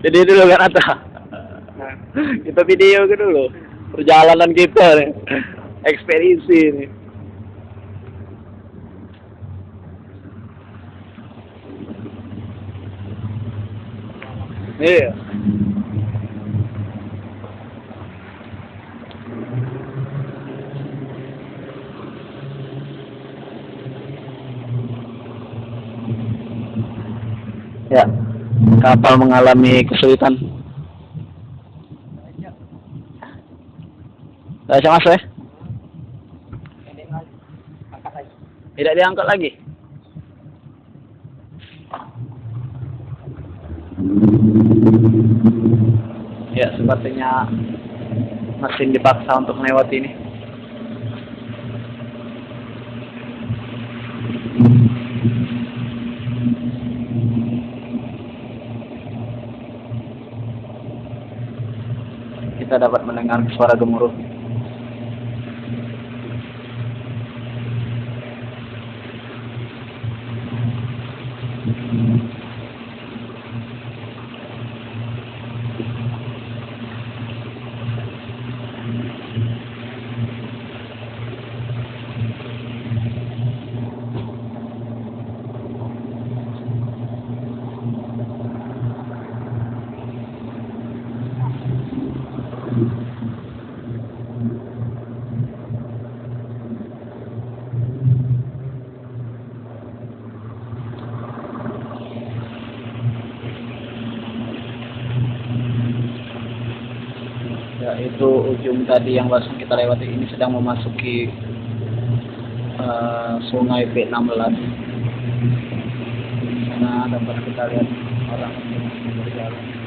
Video dulu kan Ata. Kita video ke dulu perjalanan kita nih, ekspedisi nih. Iya. Ya, kapal mengalami kesulitan. Saya masuk ya? Tidak diangkat lagi. Ya, sepertinya mesin dipaksa untuk melewati ini. Kita dapat mendengar suara gemuruh. Ya, itu ujung tadi yang langsung kita lewati ini sedang memasuki sungai V16. Nah, dapat kita lihat orang yang berjalan.